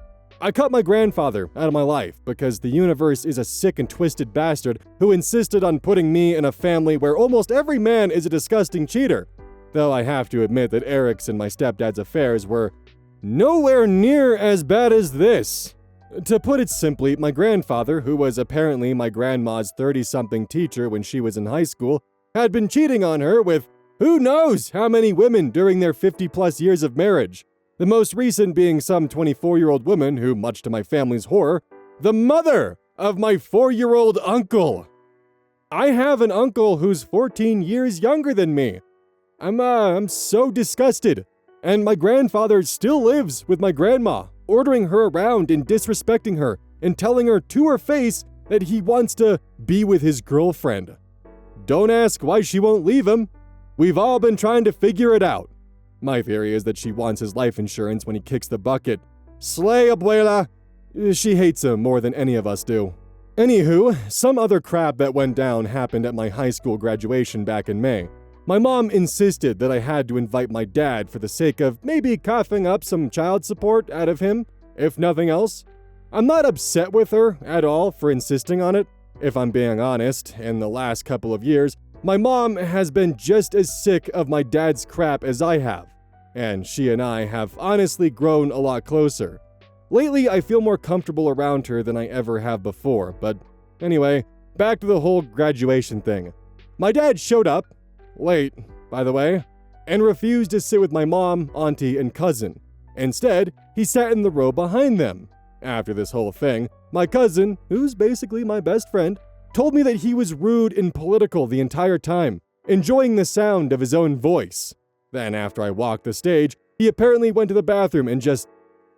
S1: I cut my grandfather out of my life because the universe is a sick and twisted bastard who insisted on putting me in a family where almost every man is a disgusting cheater, though I have to admit that Eric's and my stepdad's affairs were nowhere near as bad as this. To put it simply, my grandfather, who was apparently my grandma's 30-something teacher when she was in high school, had been cheating on her with who knows how many women during their 50-plus years of marriage. The most recent being some 24-year-old woman who, much to my family's horror, the mother of my 4-year-old uncle. I have an uncle who's 14 years younger than me. I'm so disgusted. And my grandfather still lives with my grandma, ordering her around and disrespecting her and telling her to her face that he wants to be with his girlfriend. Don't ask why she won't leave him. We've all been trying to figure it out. My theory is that she wants his life insurance when he kicks the bucket. Slay, abuela! She hates him more than any of us do. Anywho, some other crap that went down happened at my high school graduation back in May. My mom insisted that I had to invite my dad for the sake of maybe coughing up some child support out of him, if nothing else. I'm not upset with her at all for insisting on it. If I'm being honest, in the last couple of years, my mom has been just as sick of my dad's crap as I have, and she and I have honestly grown a lot closer. Lately, I feel more comfortable around her than I ever have before, but anyway, back to the whole graduation thing. My dad showed up, late, by the way, and refused to sit with my mom, auntie, and cousin. Instead, he sat in the row behind them. After this whole thing, my cousin, who's basically my best friend, told me that he was rude and political the entire time, enjoying the sound of his own voice. Then after I walked the stage, he apparently went to the bathroom and just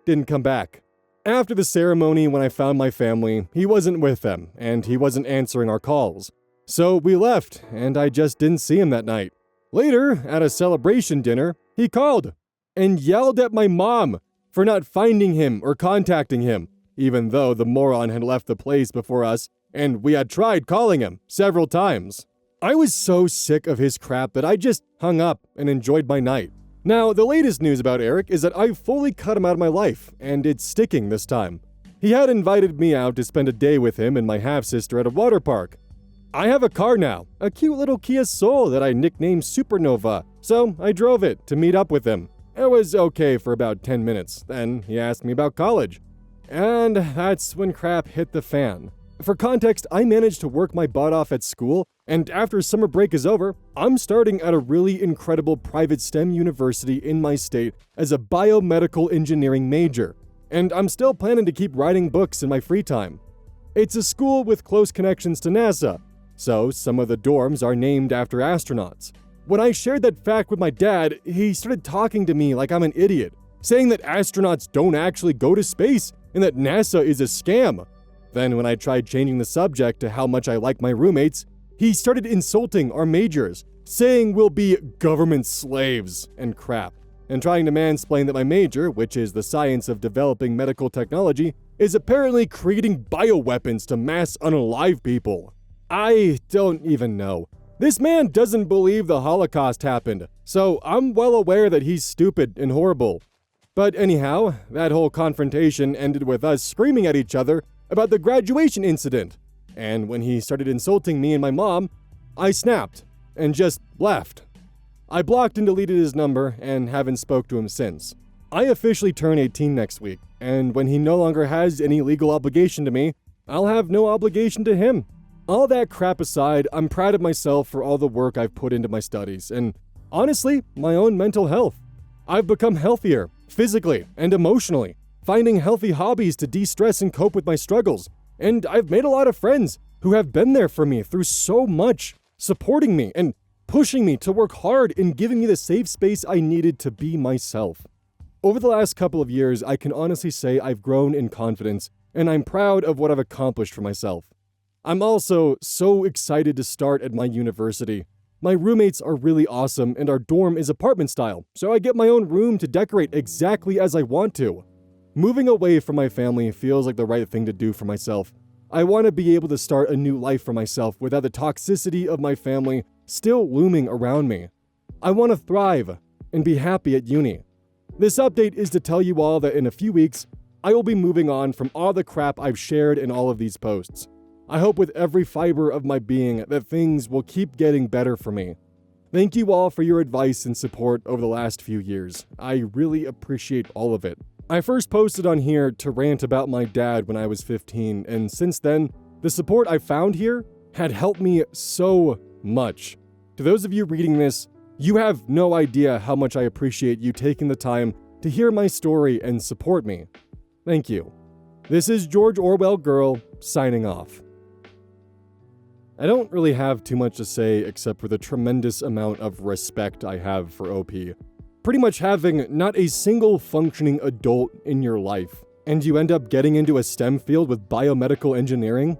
S1: didn't come back. After the ceremony, when I found my family, he wasn't with them, and he wasn't answering our calls. So we left, and I just didn't see him that night. Later, at a celebration dinner, he called and yelled at my mom for not finding him or contacting him, even though the moron had left the place before us, and we had tried calling him several times. I was so sick of his crap that I just hung up and enjoyed my night. Now, the latest news about Eric is that I fully cut him out of my life, and it's sticking this time. He had invited me out to spend a day with him and my half-sister at a water park. I have a car now, a cute little Kia Soul that I nicknamed Supernova, so I drove it to meet up with him. It was okay for about 10 minutes, then he asked me about college. And that's when crap hit the fan. For context, I managed to work my butt off at school, and after summer break is over, I'm starting at a really incredible private STEM university in my state as a biomedical engineering major, and I'm still planning to keep writing books in my free time. It's a school with close connections to NASA, so some of the dorms are named after astronauts. When I shared that fact with my dad, he started talking to me like I'm an idiot, saying that astronauts don't actually go to space and that NASA is a scam. Then when I tried changing the subject to how much I like my roommates, he started insulting our majors, saying we'll be government slaves and crap, and trying to mansplain that my major, which is the science of developing medical technology, is apparently creating bioweapons to mass unalive people. I don't even know. This man doesn't believe the Holocaust happened, so I'm well aware that he's stupid and horrible. But anyhow, that whole confrontation ended with us screaming at each other about the graduation incident. and when he started insulting me and my mom, I snapped and just left. I blocked and deleted his number and haven't spoke to him since. I officially turn 18 next week, and when he no longer has any legal obligation to me, I'll have no obligation to him. All that crap aside, I'm proud of myself for all the work I've put into my studies, and honestly, my own mental health. I've become healthier, physically and emotionally, finding healthy hobbies to de-stress and cope with my struggles, and I've made a lot of friends who have been there for me through so much, supporting me and pushing me to work hard and giving me the safe space I needed to be myself. Over the last couple of years, I can honestly say I've grown in confidence, and I'm proud of what I've accomplished for myself. I'm also so excited to start at my university. My roommates are really awesome, and our dorm is apartment style, so I get my own room to decorate exactly as I want to. Moving away from my family feels like the right thing to do for myself. I want to be able to start a new life for myself without the toxicity of my family still looming around me. I want to thrive and be happy at uni. This update is to tell you all that in a few weeks, I will be moving on from all the crap I've shared in all of these posts. I hope with every fiber of my being that things will keep getting better for me. Thank you all for your advice and support over the last few years. I really appreciate all of it. I first posted on here to rant about my dad when I was 15, and since then, the support I found here had helped me so much. To those of you reading this, you have no idea how much I appreciate you taking the time to hear my story and support me. Thank you. This is George Orwell Girl, signing off. I don't really have too much to say except for the tremendous amount of respect I have for OP. Pretty much having not a single functioning adult in your life, and you end up getting into a STEM field with biomedical engineering?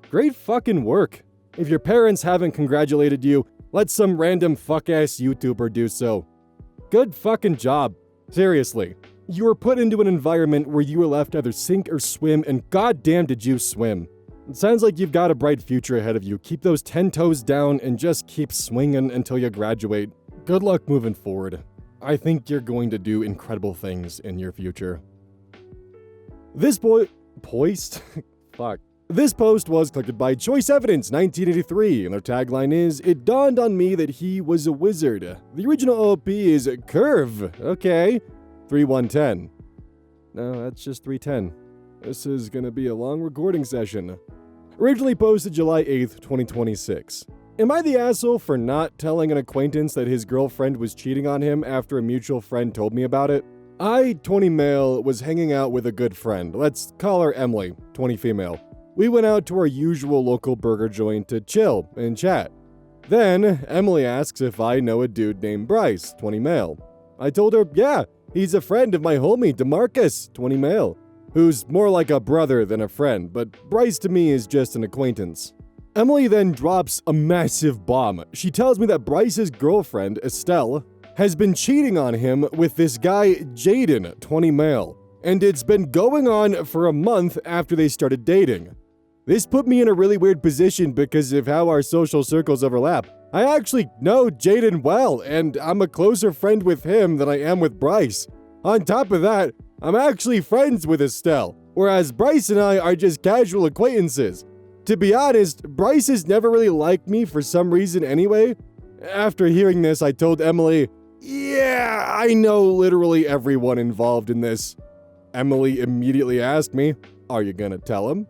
S1: Great fucking work. If your parents haven't congratulated you, let some random fuck-ass YouTuber do so. Good fucking job. Seriously. You were put into an environment where you were left either sink or swim, and goddamn did you swim. It sounds like you've got a bright future ahead of you. Keep those 10 toes down and just keep swinging until you graduate. Good luck moving forward. I think you're going to do incredible things in your future. This post was collected by Choice Evidence 1983, and their tagline is, "It dawned on me that he was a wizard." The original OP is Curve. Okay. 3110. No, that's just 310. This is gonna be a long recording session. Originally posted July 8th, 2026. Am I the asshole for not telling an acquaintance that his girlfriend was cheating on him after a mutual friend told me about it? I, 20 male, was hanging out with a good friend. Let's call her Emily, 20 female. We went out to our usual local burger joint to chill and chat. Then, Emily asks if I know a dude named Bryce, 20 male. I told her, yeah, he's a friend of my homie, DeMarcus, 20 male, who's more like a brother than a friend, but Bryce to me is just an acquaintance. Emily then drops a massive bomb. She tells me that Bryce's girlfriend, Estelle, has been cheating on him with this guy, Jaden, 20 male, and it's been going on for a month after they started dating. This put me in a really weird position because of how our social circles overlap. I actually know Jaden well, and I'm a closer friend with him than I am with Bryce. On top of that, I'm actually friends with Estelle, whereas Bryce and I are just casual acquaintances. To be honest, Bryce has never really liked me for some reason anyway. After hearing this, I told Emily, yeah, I know literally everyone involved in this. Emily immediately asked me, are you gonna tell him?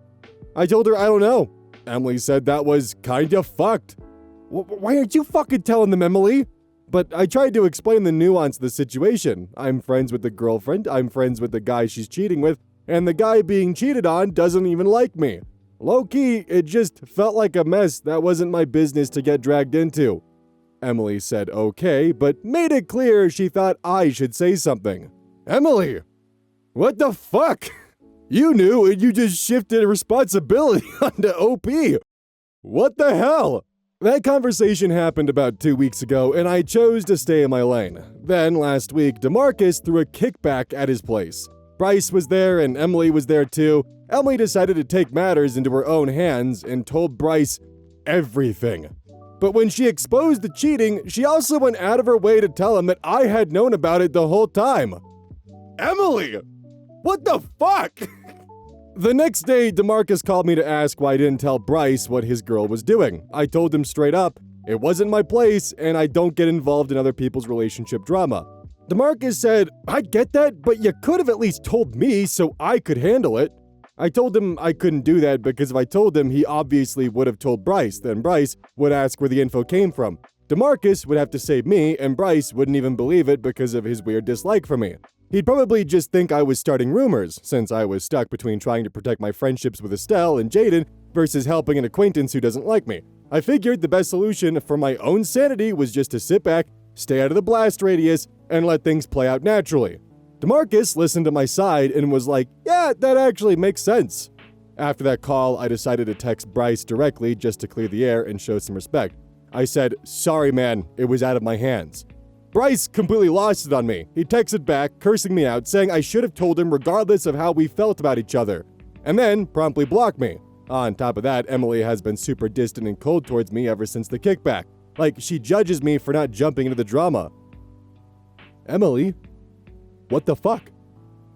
S1: I told her I don't know. Emily said that was kinda fucked. Why aren't you fucking telling them, Emily? But I tried to explain the nuance of the situation. I'm friends with the girlfriend, I'm friends with the guy she's cheating with, and the guy being cheated on doesn't even like me. Low-key, it just felt like a mess that wasn't my business to get dragged into. Emily said okay, but made it clear she thought I should say something. Emily! What the fuck? You knew and you just shifted responsibility onto OP. What the hell? That conversation happened about 2 weeks ago, and I chose to stay in my lane. Then, last week, DeMarcus threw a kickback at his place. Bryce was there, and Emily was there too. Emily decided to take matters into her own hands and told Bryce everything. But when she exposed the cheating, she also went out of her way to tell him that I had known about it the whole time. Emily! What the fuck? The next day, DeMarcus called me to ask why I didn't tell Bryce what his girl was doing. I told him straight up, it wasn't my place, and I don't get involved in other people's relationship drama. DeMarcus said, I get that, but you could have at least told me so I could handle it. I told him I couldn't do that because if I told him, he obviously would have told Bryce. Then Bryce would ask where the info came from. DeMarcus would have to save me, and Bryce wouldn't even believe it because of his weird dislike for me. He'd probably just think I was starting rumors, since I was stuck between trying to protect my friendships with Estelle and Jaden versus helping an acquaintance who doesn't like me. I figured the best solution for my own sanity was just to sit back, stay out of the blast radius, and let things play out naturally. DeMarcus listened to my side and was like, yeah, that actually makes sense. After that call, I decided to text Bryce directly just to clear the air and show some respect. I said, sorry man, it was out of my hands. Bryce completely lost it on me. He texted back, cursing me out, saying I should have told him regardless of how we felt about each other, and then promptly blocked me. On top of that, Emily has been super distant and cold towards me ever since the kickback. Like, she judges me for not jumping into the drama. Emily? What the fuck?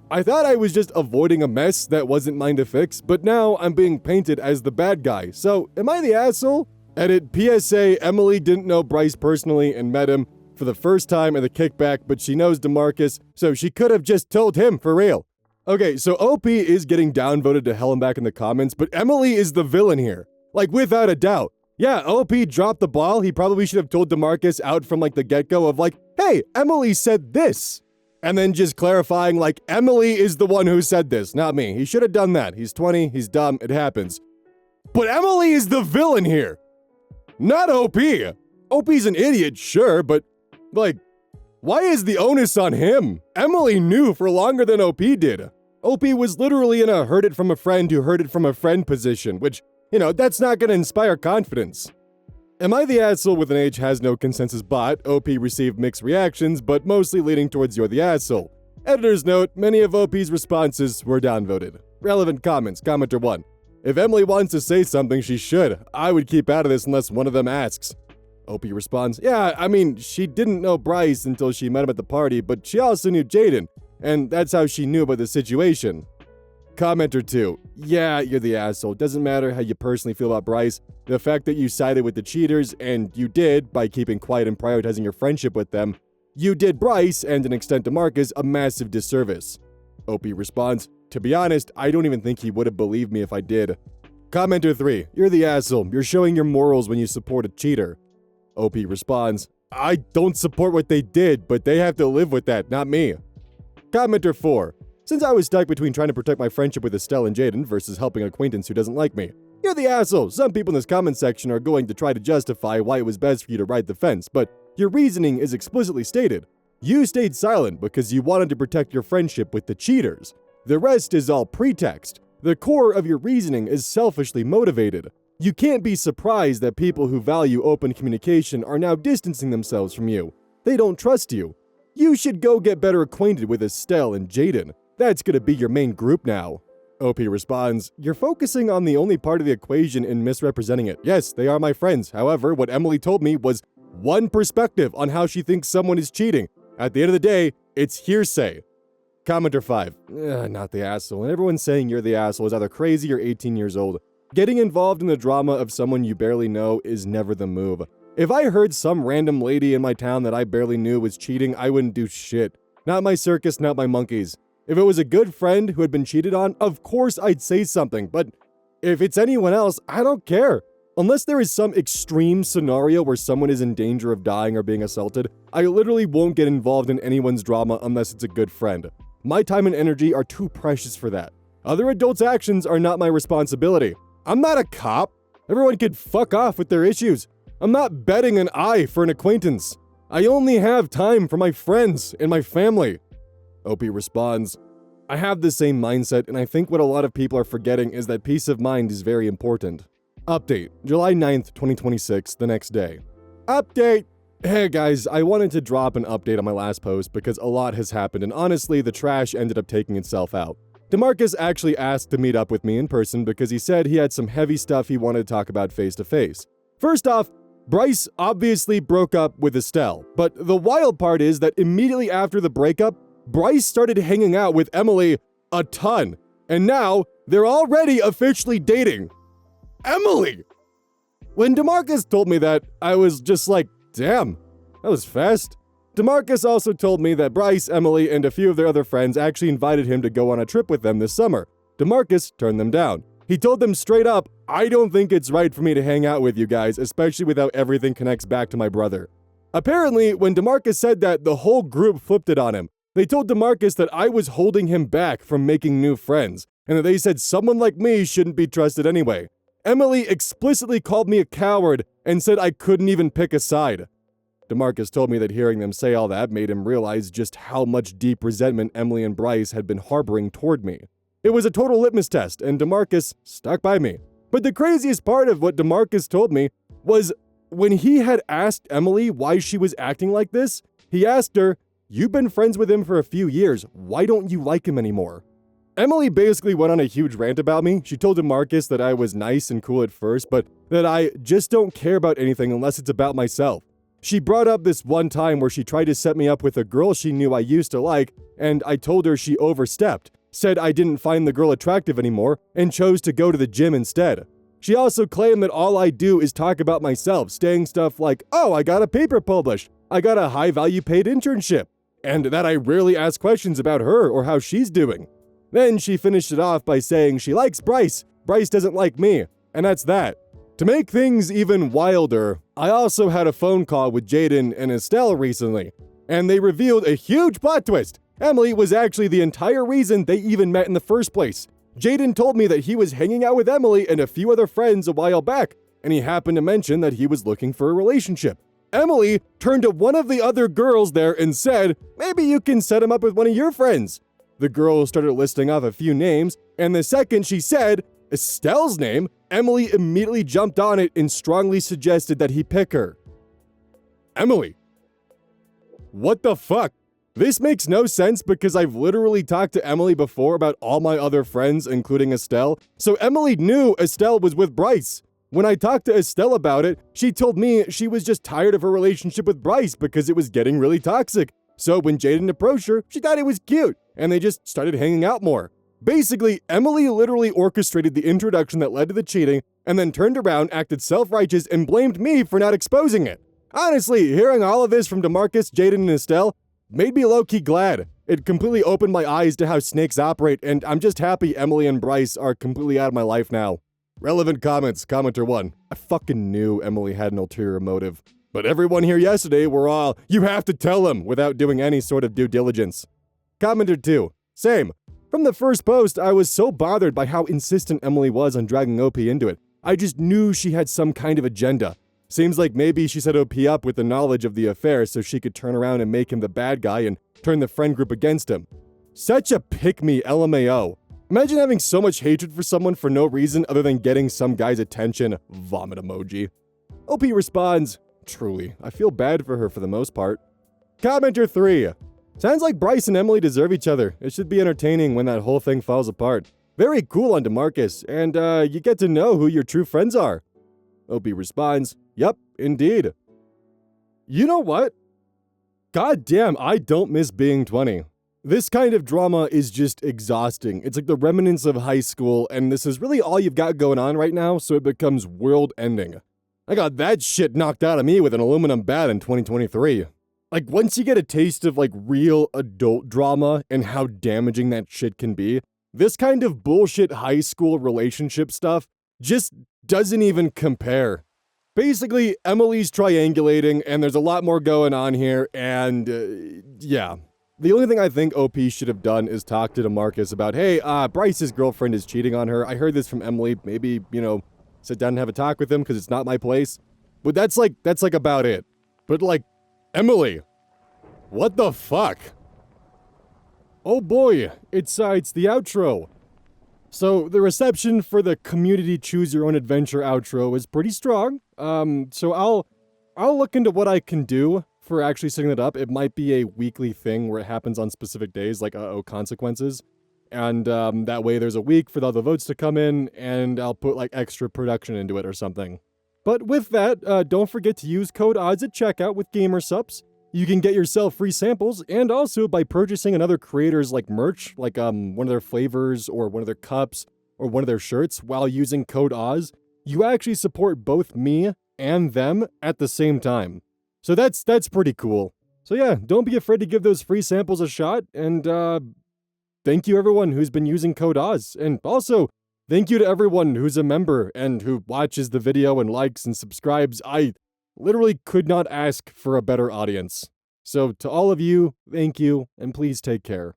S1: I thought I was just avoiding a mess that wasn't mine to fix, but now I'm being painted as the bad guy. So, am I the asshole? Edit PSA, Emily didn't know Bryce personally and met him for the first time at the kickback, but she knows DeMarcus, so she could have just told him for real. Okay, so OP is getting downvoted to hell and back in the comments, but Emily is the villain here. Like, without a doubt. Yeah, OP dropped the ball. He probably should have told DeMarcus out from, like, the get-go of, like, hey, Emily said this. And then just clarifying, like, Emily is the one who said this, not me. He should have done that. He's 20, he's dumb, it happens. But Emily is the villain here. Not OP. OP's an idiot, sure, but, like, why is the onus on him? Emily knew for longer than OP did. OP was literally in a heard it from a friend who heard it from a friend position, which, you know, that's not gonna inspire confidence. Am I the asshole with an age has no consensus bot? OP received mixed reactions, but mostly leaning towards you're the asshole. Editor's note, many of OP's responses were downvoted. Relevant comments, commenter 1. If Emily wants to say something, she should. I would keep out of this unless one of them asks. OP responds, yeah, I mean, she didn't know Bryce until she met him at the party, but she also knew Jaden, and that's how she knew about the situation. Commenter 2, yeah, you're the asshole. Doesn't matter how you personally feel about Bryce. The fact that you sided with the cheaters, and you did, by keeping quiet and prioritizing your friendship with them, you did Bryce, and an extent to Marcus, a massive disservice. OP responds, to be honest, I don't even think he would have believed me if I did. Commenter 3, you're the asshole. You're showing your morals when you support a cheater. OP responds, I don't support what they did, but they have to live with that, not me. Commenter 4, since I was stuck between trying to protect my friendship with Estelle and Jaden versus helping an acquaintance who doesn't like me. You're the asshole. Some people in this comment section are going to try to justify why it was best for you to ride the fence, but your reasoning is explicitly stated. You stayed silent because you wanted to protect your friendship with the cheaters. The rest is all pretext. The core of your reasoning is selfishly motivated. You can't be surprised that people who value open communication are now distancing themselves from you. They don't trust you. You should go get better acquainted with Estelle and Jaden. That's gonna be your main group now. OP responds, you're focusing on the only part of the equation and misrepresenting it. Yes, they are my friends. However, what Emily told me was one perspective on how she thinks someone is cheating. At the end of the day, it's hearsay. Commenter 5, not the asshole. And everyone saying you're the asshole is either crazy or 18 years old. Getting involved in the drama of someone you barely know is never the move. If I heard some random lady in my town that I barely knew was cheating, I wouldn't do shit. Not my circus, not my monkeys. If it was a good friend who had been cheated on, of course I'd say something, but if it's anyone else, I don't care. Unless there is some extreme scenario where someone is in danger of dying or being assaulted, I literally won't get involved in anyone's drama unless it's a good friend. My time and energy are too precious for that. Other adults' actions are not my responsibility. I'm not a cop. Everyone can fuck off with their issues. I'm not betting an eye for an acquaintance. I only have time for my friends and my family. OP responds, I have the same mindset, and I think what a lot of people are forgetting is that peace of mind is very important. Update, July 9th, 2026, the next day. Update! Hey guys, I wanted to drop an update on my last post because a lot has happened, and honestly, the trash ended up taking itself out. DeMarcus actually asked to meet up with me in person because he said he had some heavy stuff he wanted to talk about face to face. First off, Bryce obviously broke up with Estelle, but the wild part is that immediately after the breakup, Bryce started hanging out with Emily a ton, and now They're already officially dating. Emily! When DeMarcus told me that, I was just like, damn, that was fast. DeMarcus also told me that Bryce, Emily, and a few of their other friends actually invited him to go on a trip with them this summer. DeMarcus turned them down. He told them straight up, I don't think it's right for me to hang out with you guys, especially without everything connects back to my brother. Apparently, when DeMarcus said that, the whole group flipped it on him. They told DeMarcus that I was holding him back from making new friends, and that they said someone like me shouldn't be trusted anyway. Emily explicitly called me a coward and said I couldn't even pick a side. DeMarcus told me that hearing them say all that made him realize just how much deep resentment Emily and Bryce had been harboring toward me. It was a total litmus test, and DeMarcus stuck by me. But the craziest part of what DeMarcus told me was when he had asked Emily why she was acting like this, he asked her, "You've been friends with him for a few years. Why don't you like him anymore?" Emily basically went on a huge rant about me. She told DeMarcus that I was nice and cool at first, but that I just don't care about anything unless it's about myself. She brought up this one time where she tried to set me up with a girl she knew I used to like, and I told her she overstepped, said I didn't find the girl attractive anymore, and chose to go to the gym instead. She also claimed that all I do is talk about myself, saying stuff like, "Oh, I got a paper published, I got a high-value paid internship," and that I rarely ask questions about her or how she's doing. Then she finished it off by saying she likes Bryce, Bryce doesn't like me, and that's that. To make things even wilder, I also had a phone call with Jaden and Estelle recently, and they revealed a huge plot twist. Emily was actually the entire reason they even met in the first place. Jaden told me that he was hanging out with Emily and a few other friends a while back, and he happened to mention that he was looking for a relationship. Emily turned to one of the other girls there and said, "Maybe you can set him up with one of your friends." The girl started listing off a few names, and the second she said Estelle's name, Emily immediately jumped on it and strongly suggested that he pick her. Emily. What the fuck? This makes no sense because I've literally talked to Emily before about all my other friends, including Estelle, so Emily knew Estelle was with Bryce. When I talked to Estelle about it, she told me she was just tired of her relationship with Bryce because it was getting really toxic. So when Jaden approached her, she thought it was cute, and they just started hanging out more. Basically, Emily literally orchestrated the introduction that led to the cheating, and then turned around, acted self-righteous, and blamed me for not exposing it. Honestly, hearing all of this from DeMarcus, Jaden, and Estelle made me low-key glad. It completely opened my eyes to how snakes operate, and I'm just happy Emily and Bryce are completely out of my life now. Relevant comments. Commenter 1. I fucking knew Emily had an ulterior motive. But everyone here yesterday were all, "You have to tell him," without doing any sort of due diligence. Commenter 2. Same. From the first post, I was so bothered by how insistent Emily was on dragging OP into it. I just knew she had some kind of agenda. Seems like maybe she set OP up with the knowledge of the affair so she could turn around and make him the bad guy and turn the friend group against him. Such a pick-me LMAO. Imagine having so much hatred for someone for no reason other than getting some guy's attention. Vomit emoji. OP responds, "Truly, I feel bad for her for the most part." Commenter 3. Sounds like Bryce and Emily deserve each other. It should be entertaining when that whole thing falls apart. Very cool on DeMarcus, and you get to know who your true friends are. OP responds, "Yup, indeed." You know what? God damn, I don't miss being 20. This kind of drama is just exhausting. It's like the remnants of high school, and this is really all you've got going on right now, so it becomes world-ending. I got that shit knocked out of me with an aluminum bat in 2023. Like, once you get a taste of, like, real adult drama and how damaging that shit can be, this kind of bullshit high school relationship stuff just doesn't even compare. Basically, Emily's triangulating, and there's a lot more going on here, and, yeah. The only thing I think OP should have done is talk to DeMarcus about, "Hey, Bryce's girlfriend is cheating on her. I heard this from Emily. Maybe, sit down and have a talk with him because it's not my place." But that's like about it. But, like, Emily, what the fuck? Oh boy, it's the outro. So the reception for the community choose your own adventure outro is pretty strong. So I'll look into what I can do for actually setting it up. It might be a weekly thing where it happens on specific days, like consequences. And that way there's a week for all the votes to come in, and I'll put like extra production into it or something. But with that, don't forget to use code ODDS at checkout with GamerSupps. You can get yourself free samples, and also by purchasing another creator's like merch, like one of their flavors or one of their cups, or one of their shirts while using code Oz, you actually support both me and them at the same time. So that's pretty cool. So yeah, don't be afraid to give those free samples a shot, and thank you everyone who's been using code Oz, and also thank you to everyone who's a member and who watches the video and likes and subscribes. I literally could not ask for a better audience. So to all of you, thank you, and please take care.